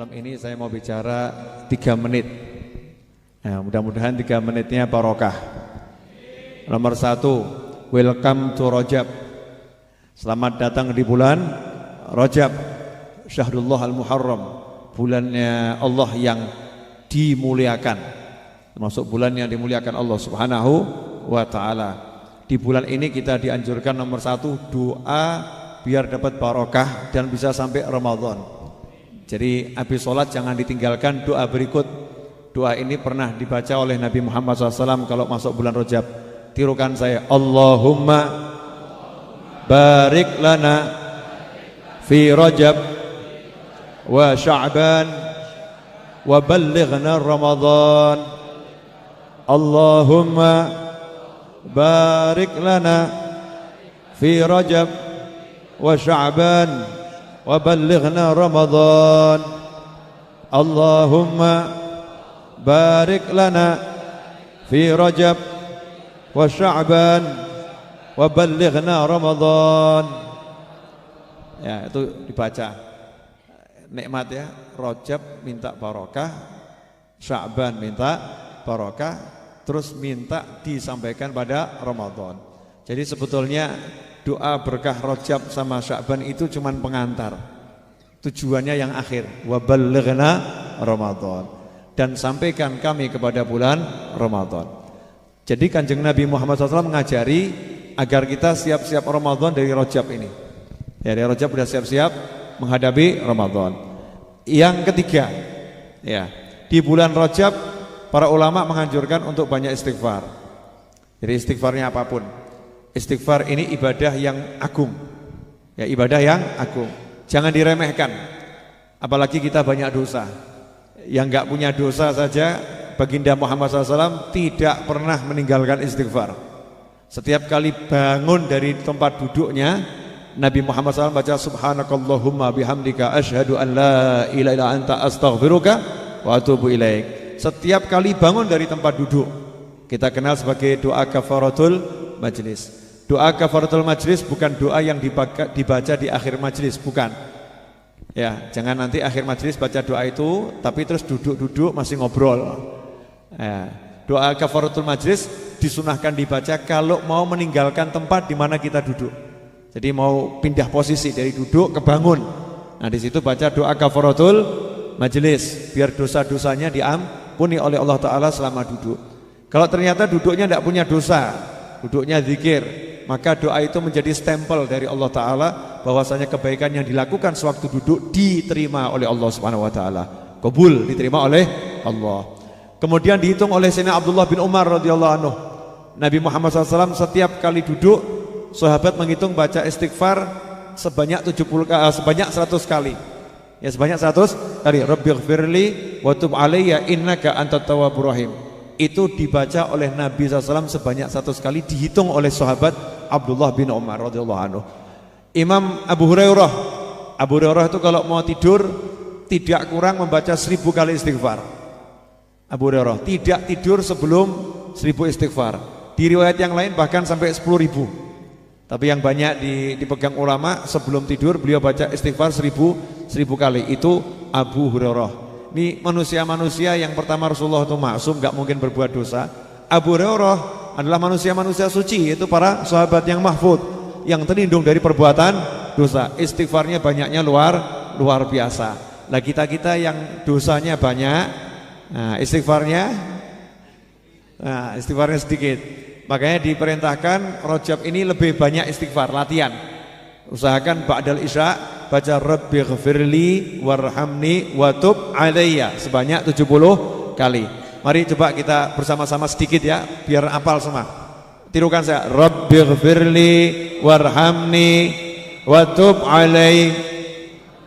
Malam ini saya mau bicara 3 menit. Nah, mudah-mudahan 3 menitnya barokah. Nomor 1, welcome to Rajab. Selamat datang di bulan Rajab, Syahrullah Al-Muharram, bulannya Allah yang dimuliakan, termasuk bulan yang dimuliakan Allah Subhanahu wa ta'ala. Di bulan ini kita dianjurkan nomor 1, doa biar dapat barokah dan bisa sampai Ramadan. Jadi habis sholat jangan ditinggalkan doa berikut. Doa ini pernah dibaca oleh Nabi Muhammad SAW kalau masuk bulan Rajab. Tirukan saya, Allahumma barik lana fi Rajab wa Sya'ban wa ballighna Ramadan. Allahumma barik lana fi Rajab wa Sya'ban wa ballighna Ramadan. Allahumma barik lana fi Rajab wa Sya'ban wa ballighna Ramadan. Ya, itu dibaca. Nikmat ya, Rajab minta barokah, Sya'ban minta barokah, terus minta disampaikan pada Ramadan. Jadi sebetulnya doa berkah Rajab sama Sya'ban itu cuman pengantar. Tujuannya yang akhir, wa ballighna Ramadan, dan sampaikan kami kepada bulan Ramadan. Jadi Kanjeng Nabi Muhammad SAW mengajari agar kita siap-siap Ramadan dari Rajab ini. Ya, dari Rajab sudah siap-siap menghadapi Ramadan. Yang ketiga, ya, di bulan Rajab para ulama menganjurkan untuk banyak istighfar. Jadi istighfarnya apapun. Istighfar ini ibadah yang agung. Ya, ibadah yang agung. Jangan diremehkan. Apalagi kita banyak dosa. Yang enggak punya dosa saja, Baginda Muhammad SAW tidak pernah meninggalkan istighfar. Setiap kali bangun dari tempat duduknya, Nabi Muhammad SAW baca subhanakallahumma bihamdika asyhadu an la ilaha illa anta astaghfiruka wa atubu ilaik. Setiap kali bangun dari tempat duduk, kita kenal sebagai doa kafaratul majlis. Doa kafaratul majlis bukan doa yang dibaca di akhir majlis, bukan. Ya, jangan nanti akhir majlis baca doa itu tapi terus duduk-duduk masih ngobrol. Ya, doa kafaratul majlis disunahkan dibaca kalau mau meninggalkan tempat di mana kita duduk. Jadi mau pindah posisi dari duduk ke bangun. Nah, di situ baca doa kafaratul majlis biar dosa-dosanya diampuni oleh Allah Ta'ala selama duduk. Kalau ternyata duduknya tidak punya dosa, duduknya zikir, maka doa itu menjadi stempel dari Allah Ta'ala bahwasanya kebaikan yang dilakukan sewaktu duduk diterima oleh Allah Subhanahu Wa Ta'ala, kabul, diterima oleh Allah. Kemudian dihitung oleh Sayyidina Abdullah bin Umar radhiyallahu anhu, Nabi Muhammad SAW setiap kali duduk, sahabat menghitung baca istighfar sebanyak 100 kali. Ya, sebanyak 100 kali. Rabbighfirli wa tub alayya innaka antat tawwabur rahim. Itu dibaca oleh Nabi SAW sebanyak 100 kali, dihitung oleh sahabat Abdullah bin Umar radhiyallahu anhu. Imam Abu Hurairah itu kalau mau tidur tidak kurang membaca 1000 kali istighfar. Abu Hurairah tidak tidur sebelum 1000 istighfar. Di riwayat yang lain bahkan sampai 10.000. Tapi yang banyak dipegang ulama, sebelum tidur beliau baca istighfar 1000 kali. Itu Abu Hurairah. Ini manusia-manusia yang pertama Rasulullah itu maksum, gak mungkin berbuat dosa. Abu Hurairah adalah manusia-manusia suci, itu para sahabat yang mahfud, yang terlindung dari perbuatan dosa. Istighfarnya banyaknya luar biasa. Nah, kita yang dosanya banyak, nah istighfarnya sedikit. Makanya diperintahkan Rajab ini lebih banyak istighfar, latihan. Usahakan ba'dal isya baca Rabbighfirli warhamni wa tub alayya sebanyak 70 kali. Mari coba kita bersama-sama sedikit ya, biar hafal semua. Tirukan saya, Rabbighfirli warhamni wa tub alayya.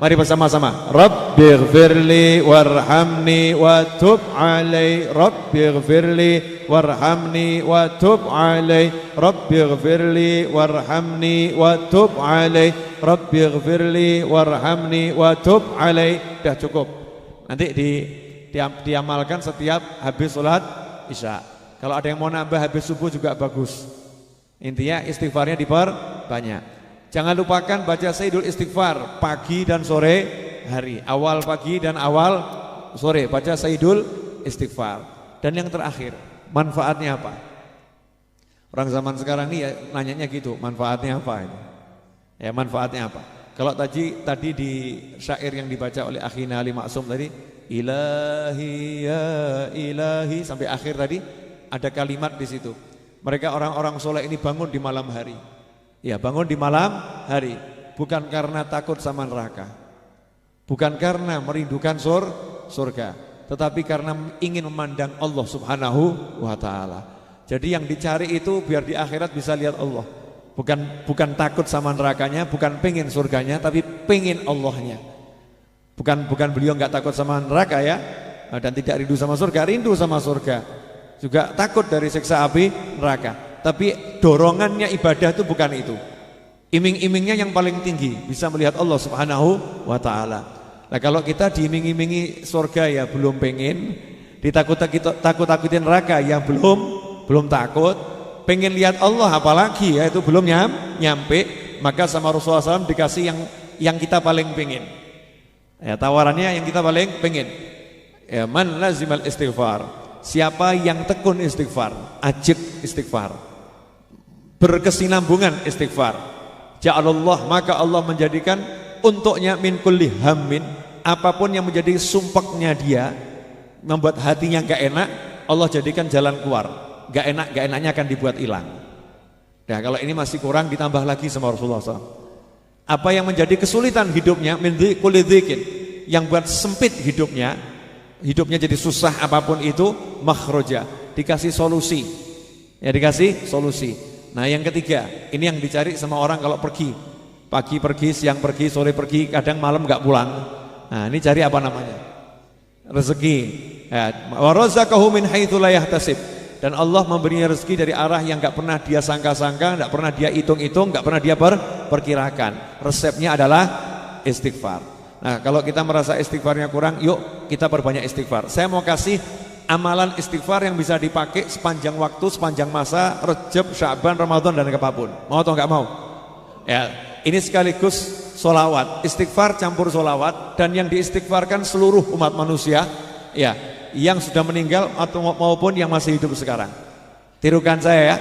Mari bersama-sama, Rabbighfirli warhamni wa tub alayya. Rabbighfirli warhamni wa tub alayya. Rabbighfirli warhamni wa tub alayya. Rabbighfirli warhamni wa tub alayya. Sudah cukup. Nanti diamalkan setiap habis sholat isya. Kalau ada yang mau nambah habis subuh juga bagus. Intinya istighfarnya diperbanyak. Jangan lupakan baca Sayyidul Istighfar pagi dan sore hari, awal pagi dan awal sore baca Sayyidul Istighfar. Dan yang terakhir, manfaatnya apa? Orang zaman sekarang ini ya nanyanya gitu, manfaatnya apa ini? Ya manfaatnya apa? Kalau tadi di syair yang dibaca oleh Akhina Ali Maksum tadi, Ilahi ya ilahi sampai akhir tadi ada kalimat di situ. Mereka orang-orang soleh ini bangun di malam hari. Ya, bangun di malam hari bukan karena takut sama neraka. Bukan karena merindukan surga, tetapi karena ingin memandang Allah Subhanahu wa taala. Jadi yang dicari itu biar di akhirat bisa lihat Allah. Bukan takut sama nerakanya, bukan pengen surganya, tapi pengen Allahnya. Bukan beliau enggak takut sama neraka ya, dan tidak rindu sama surga, rindu sama surga. Juga takut dari siksa api neraka. Tapi dorongannya ibadah itu bukan itu. Iming-imingnya yang paling tinggi, bisa melihat Allah Subhanahu wa taala. Nah, kalau kita diiming-imingi surga ya belum pengen, ditakut-takutin neraka ya belum takut, pengen lihat Allah apalagi ya itu belum nyampe, maka sama Rasulullah SAW dikasih yang kita paling pengen. Ya, tawarannya yang kita paling pengen. Ya, man lazimal istighfar. Siapa yang tekun istighfar, ajib istighfar, berkesinambungan istighfar, ja'alallah, maka Allah menjadikan untuknya min kulli hammin, apapun yang menjadi sumpeknya dia, membuat hatinya gak enak, Allah jadikan jalan keluar. Gak enaknya akan dibuat hilang. Nah, kalau ini masih kurang ditambah lagi sama Rasulullah SAW. Apa yang menjadi kesulitan hidupnya, min kulli dzikin, yang buat sempit hidupnya jadi susah apapun itu, makhroja, dikasih solusi. Ya, dikasih solusi. Nah, yang ketiga, ini yang dicari sama orang kalau pergi. Pagi pergi, siang pergi, sore pergi, kadang malam enggak pulang. Nah, ini cari apa namanya? Rezeki. Ya, wa razaqahu min haitsu la yahtasib. Dan Allah memberinya rezeki dari arah yang enggak pernah dia sangka-sangka, enggak pernah dia hitung-hitung, enggak pernah dia perkirakan. Resepnya adalah istighfar. Nah, kalau kita merasa istighfarnya kurang, yuk kita perbanyak istighfar. Saya mau kasih amalan istighfar yang bisa dipakai sepanjang waktu, sepanjang masa Rejab, Sya'ban, Ramadan dan apapun. Mau atau enggak mau? Ya, ini sekaligus solawat, istighfar campur solawat, dan yang diistighfarkan seluruh umat manusia, ya, yang sudah meninggal atau maupun yang masih hidup sekarang. Tirukan saya ya.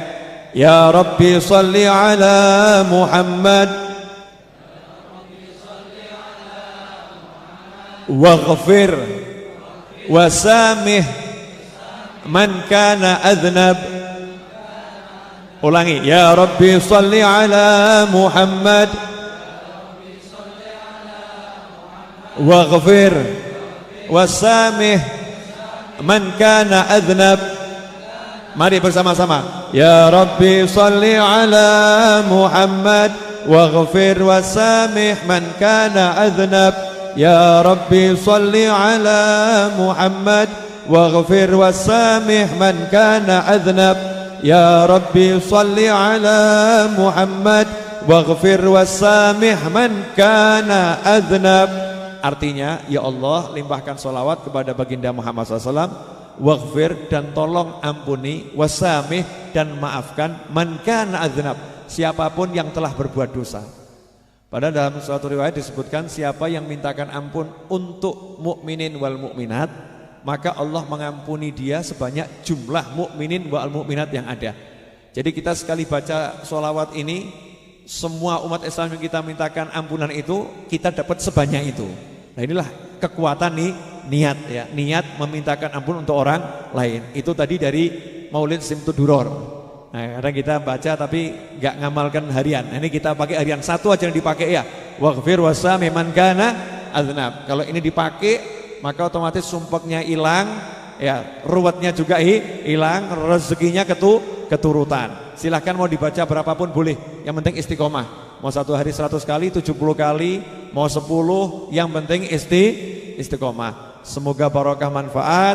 Ya Rabbi salli ala Muhammad waghfir wasamih man kana adnab. Ulangi, ya Rabbi salli ala Muhammad waghfir wasamih man kana adnab. Mari bersama-sama. Ya Rabbi salli ala Muhammad waghfir wasamih man kana adnab. Ya Rabbi salli ala Muhammad waghfir wasamih man kana adnab. Ya Rabbi salli ala Muhammad waghfir wasamih man kana adnab. Artinya, ya Allah, limpahkan sholawat kepada baginda Muhammad SAW, waghfir, dan tolong ampuni, wasamih, dan maafkan, man kana adnab, siapapun yang telah berbuat dosa. Padahal dalam suatu riwayat disebutkan, siapa yang mintakan ampun untuk mukminin wal mukminat, maka Allah mengampuni dia sebanyak jumlah mukminin wal mukminat yang ada. Jadi kita sekali baca sholawat ini, semua umat Islam yang kita mintakan ampunan itu, kita dapat sebanyak itu. Nah, inilah kekuatan nih niat ya, niat memintakan ampun untuk orang lain. Itu tadi dari Maulid Simtud Duror. Nah, kadang kita baca tapi nggak ngamalkan harian. Nah, ini kita pakai harian, satu aja yang dipakai ya. Waghfir wasamih man kana adnab. Kalau ini dipakai, maka otomatis sumpeknya hilang, ya, ruwetnya juga hilang, rezekinya keturutan. Silahkan mau dibaca berapapun boleh, yang penting istiqomah. Mau satu hari 100 kali, 70 kali, mau 10, yang penting istiqomah. Semoga barokah manfaat.